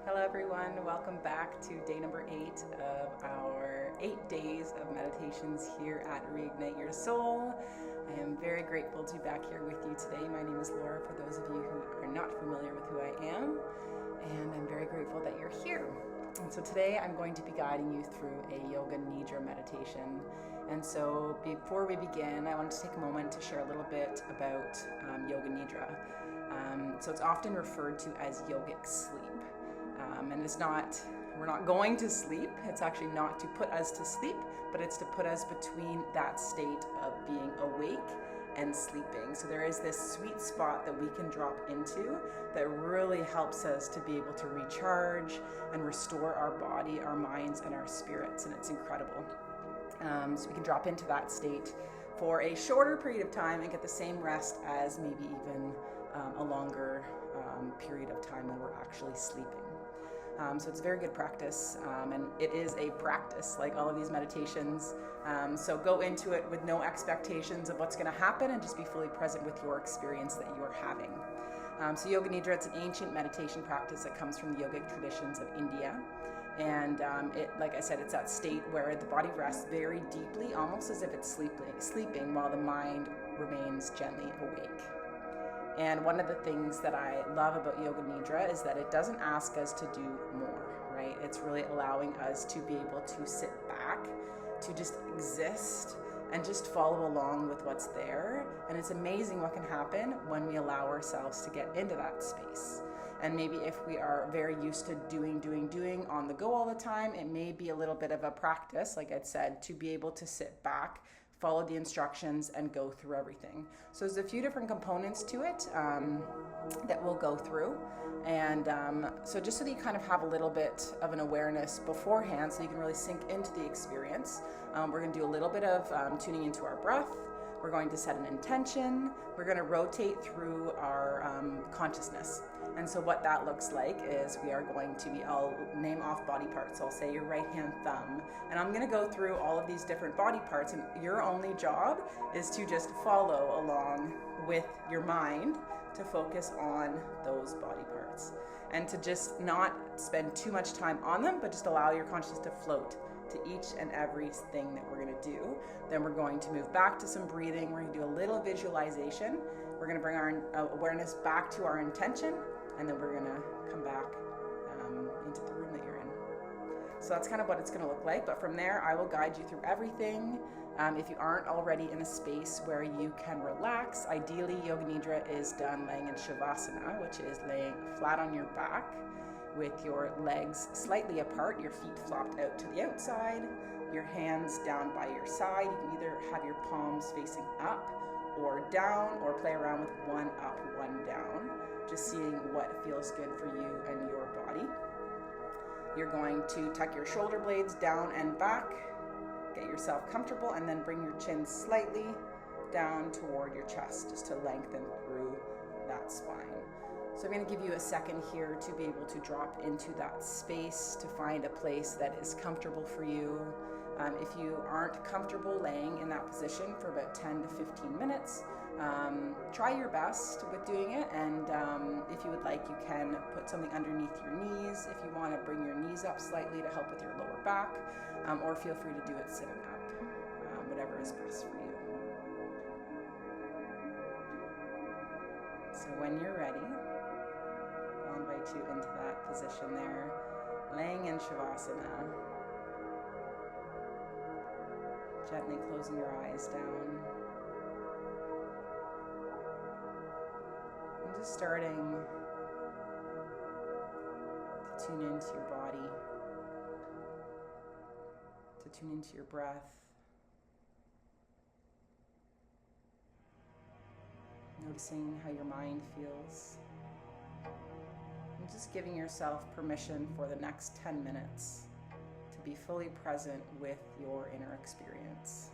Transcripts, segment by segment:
Hello everyone, welcome back to day number 8 of our 8 days of meditations here at Reignite Your Soul. I am very grateful to be back here with you today. My name is Laura, for those of you who are not familiar with who I am, and I'm very grateful that you're here. And so today I'm going to be guiding you through a Yoga Nidra meditation. And so before we begin, I wanted to take a moment to share a little bit about Yoga Nidra. So it's often referred to as yogic sleep. And we're not going to sleep. It's actually not to put us to sleep, but it's to put us between that state of being awake and sleeping. So there is this sweet spot that we can drop into that really helps us to be able to recharge and restore our body, our minds, and our spirits, and it's incredible. So we can drop into that state for a shorter period of time and get the same rest as maybe even a longer period of time when we're actually sleeping. So it's a very good practice, and it is a practice like all of these meditations. So go into it with no expectations of what's going to happen and just be fully present with your experience that you are having. So Yoga Nidra, it's an ancient meditation practice that comes from the yogic traditions of India. And like I said, it's that state where the body rests very deeply, almost as if it's sleeping while the mind remains gently awake. And one of the things that I love about Yoga Nidra is that it doesn't ask us to do more, right? It's really allowing us to be able to sit back, to just exist, and just follow along with what's there. And it's amazing what can happen when we allow ourselves to get into that space. And maybe if we are very used to doing on the go all the time, it may be a little bit of a practice, like I said, to be able to sit back, follow the instructions, and go through everything. So there's a few different components to it that we'll go through. And so just so that you kind of have a little bit of an awareness beforehand so you can really sink into the experience, we're going to do a little bit of tuning into our breath. We're going to set an intention. We're going to rotate through our consciousness. And so what that looks like is I'll name off body parts. I'll say your right hand thumb. And I'm going to go through all of these different body parts. And your only job is to just follow along with your mind to focus on those body parts. And to just not spend too much time on them, but just allow your consciousness to float to each and every thing that we're going to do. Then we're going to move back to some breathing. We're going to do a little visualization. We're going to bring our awareness back to our intention, and then we're going to come back into the room that you're in. So that's kind of what it's going to look like. But from there, I will guide you through everything. If you aren't already in a space where you can relax, ideally Yoga Nidra is done laying in Shavasana, which is laying flat on your back, with your legs slightly apart, your feet flopped out to the outside, your hands down by your side. You can either have your palms facing up or down, or play around with one up, one down, just seeing what feels good for you and your body. You're going to tuck your shoulder blades down and back, get yourself comfortable, and then bring your chin slightly down toward your chest, just to lengthen through that spine. So I'm going to give you a second here to be able to drop into that space, to find a place that is comfortable for you. If you aren't comfortable laying in that position for about 10 to 15 minutes, try your best with doing it. And if you would like, you can put something underneath your knees if you want to bring your knees up slightly to help with your lower back, or feel free to do it sitting up, whatever is best for you. So when you're ready, I'll invite you into that position there, laying in Shavasana, gently closing your eyes down, and just starting to tune into your body, to tune into your breath, noticing how your mind feels. And just giving yourself permission for the next 10 minutes to be fully present with your inner experience,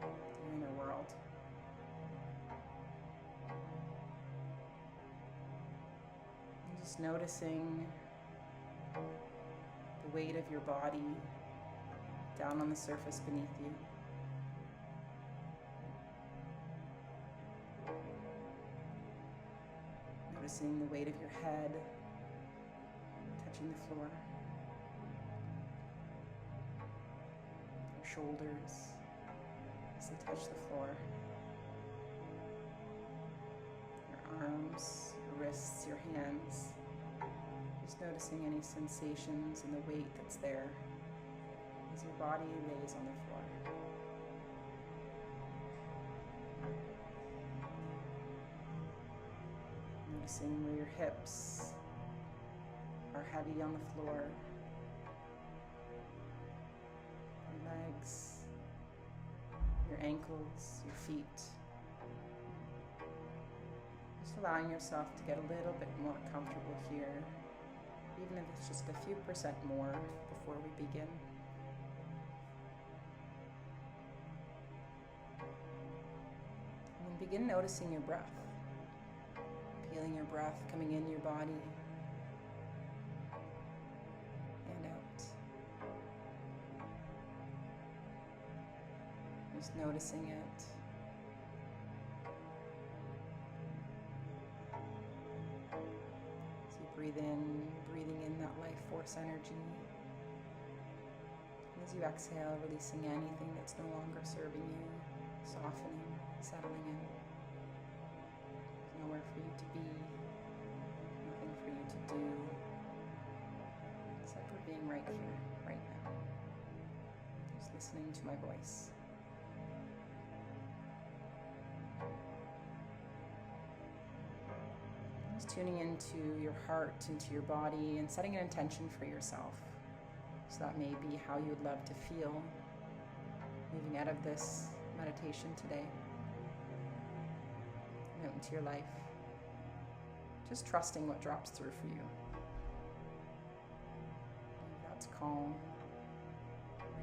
your inner world. And just noticing the weight of your body down on the surface beneath you. Noticing the weight of your head touching the floor. Your shoulders as they touch the floor. Your arms, your wrists, your hands. Just noticing any sensations and the weight that's there as your body lays on the floor. Noticing where your hips are heavy on the floor, your legs, your ankles, your feet. Just allowing yourself to get a little bit more comfortable here, even if it's just a few percent more before we begin. And then begin noticing your breath. Feeling your breath coming in your body and out. Just noticing it. As you breathing in that life force energy. And as you exhale, releasing anything that's no longer serving you, softening, settling in. Nowhere for you to be, nothing for you to do, except for being right here, right now. Just listening to my voice. Just tuning into your heart, into your body, and setting an intention for yourself. So that may be how you would love to feel moving out of this meditation today. Out into your life, just trusting what drops through for you. That's calm,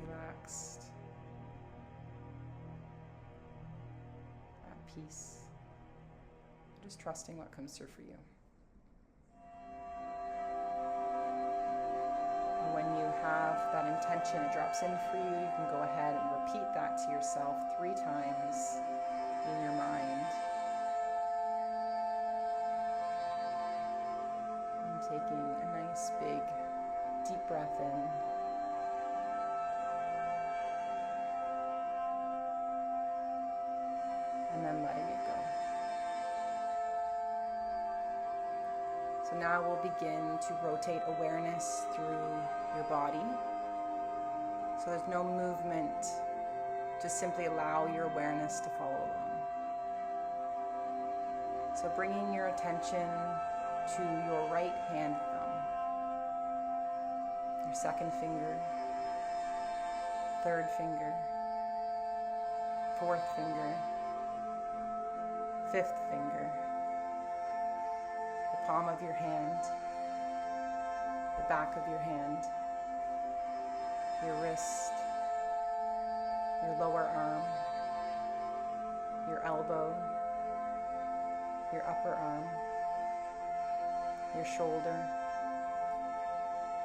relaxed, at peace, just trusting what comes through for you. And when you have that intention, it drops in for you, you can go ahead and repeat that to yourself 3 times in your mind. Taking a nice big deep breath in. And then letting it go. So now we'll begin to rotate awareness through your body. So there's no movement, just simply allow your awareness to follow along. So bringing your attention to your right hand thumb, your second finger, third finger, fourth finger, fifth finger, the palm of your hand, the back of your hand, your wrist, your lower arm, your elbow, your upper arm, your shoulder,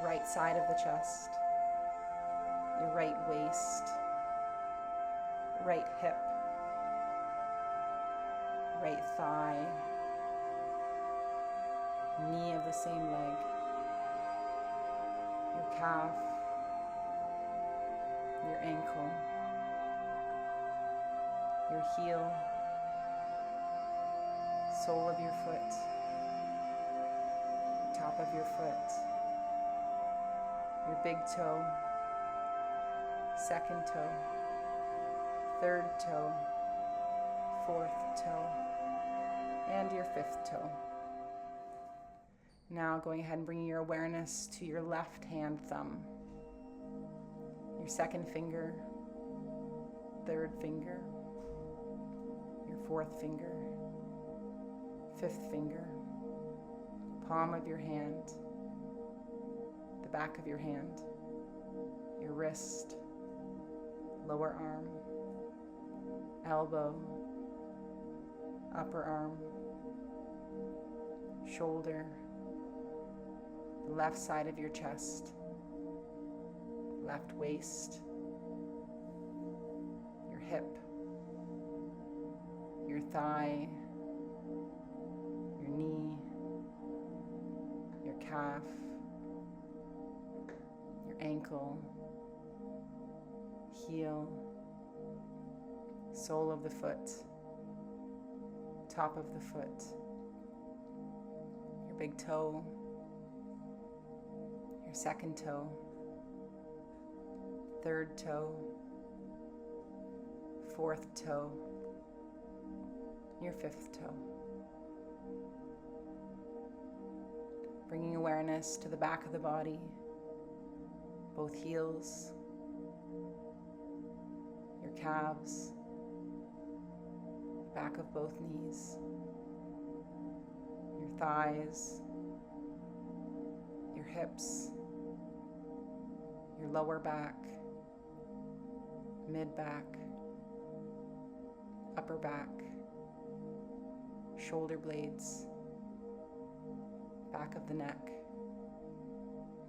right side of the chest, your right waist, right hip, right thigh, knee of the same leg, your calf, your ankle, your heel, sole of your foot, top of your foot, your big toe, second toe, third toe, fourth toe, and your fifth toe. Now going ahead and bringing your awareness to your left hand thumb, your second finger, third finger, your fourth finger, fifth finger, palm of your hand, the back of your hand, your wrist, lower arm, elbow, upper arm, shoulder, the left side of your chest, left waist, your hip, your thigh, your knee, your calf, ankle, heel, sole of the foot, top of the foot, your big toe, your second toe, third toe, fourth toe, your fifth toe. Bringing awareness to the back of the body, both heels, your calves, back of both knees, your thighs, your hips, your lower back, mid back, upper back, shoulder blades, back of the neck,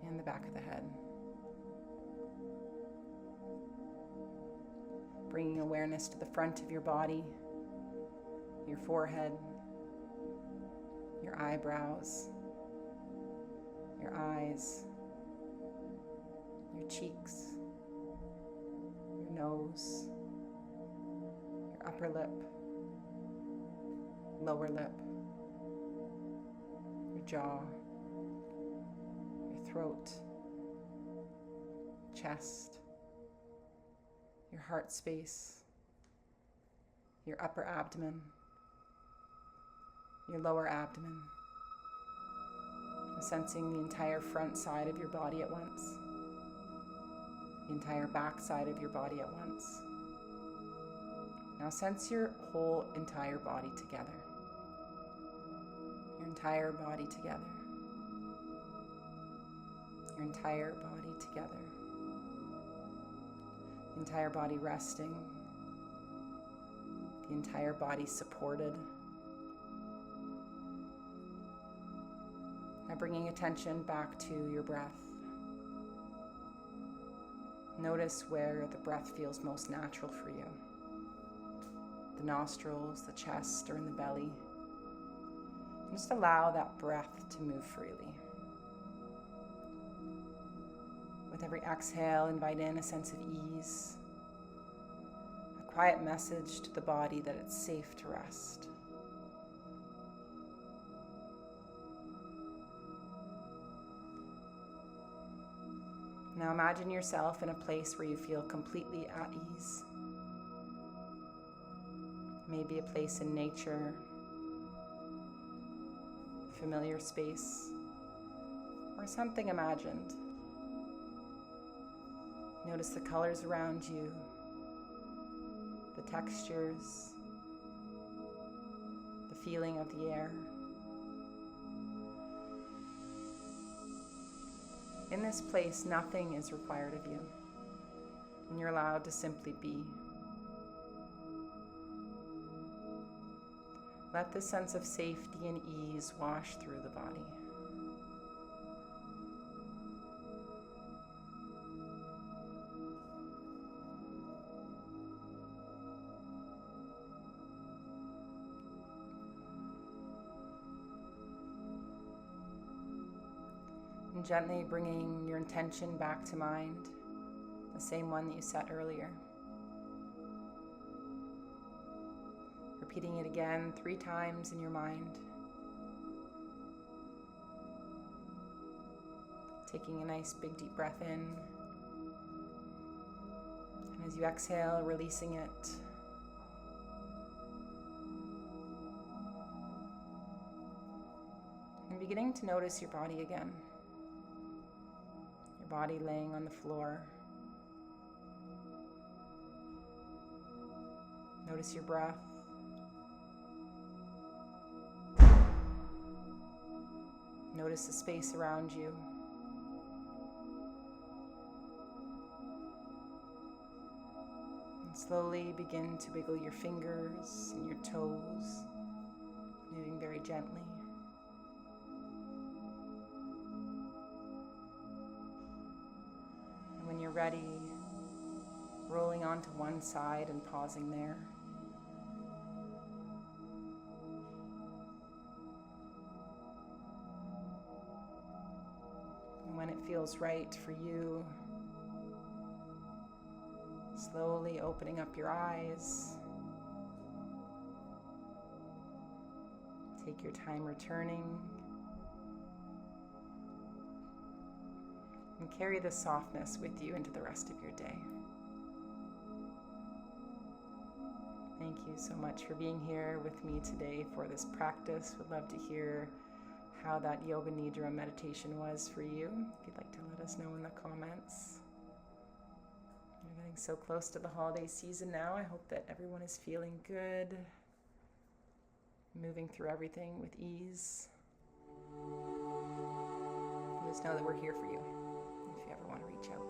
and the back of the head. Bringing awareness to the front of your body, your forehead, your eyebrows, your eyes, your cheeks, your nose, your upper lip, lower lip, your jaw, your throat, chest, your heart space, your upper abdomen, your lower abdomen. Sensing the entire front side of your body at once, the entire back side of your body at once. Now sense your whole entire body together. Your entire body together. Your entire body together. The entire body resting. The entire body supported. Now bringing attention back to your breath. Notice where the breath feels most natural for you. The nostrils, the chest, or in the belly. Just allow that breath to move freely. With every exhale, invite in a sense of ease, a quiet message to the body that it's safe to rest. Now imagine yourself in a place where you feel completely at ease. Maybe a place in nature, familiar space, or something imagined. Notice the colors around you, the textures, the feeling of the air. In this place, nothing is required of you, and you're allowed to simply be. Let this sense of safety and ease wash through the body. And gently bringing your intention back to mind, the same one that you set earlier. Repeating it again 3 times in your mind. Taking a nice big deep breath in. And as you exhale, releasing it. And beginning to notice your body again. Your body laying on the floor. Notice your breath. Notice the space around you. And slowly begin to wiggle your fingers and your toes, moving very gently. And when you're ready, rolling onto one side and pausing there. When it that feels right for you. Slowly opening up your eyes. Take your time returning. And carry the softness with you into the rest of your day. Thank you so much for being here with me today for this practice. Would love to hear how that Yoga Nidra meditation was for you. If you'd like to let us know in the comments. We're getting so close to the holiday season now. I hope that everyone is feeling good, moving through everything with ease. Just know that we're here for you if you ever want to reach out.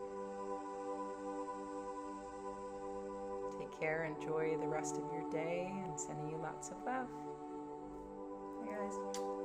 Take care, enjoy the rest of your day, and sending you lots of love. Bye guys.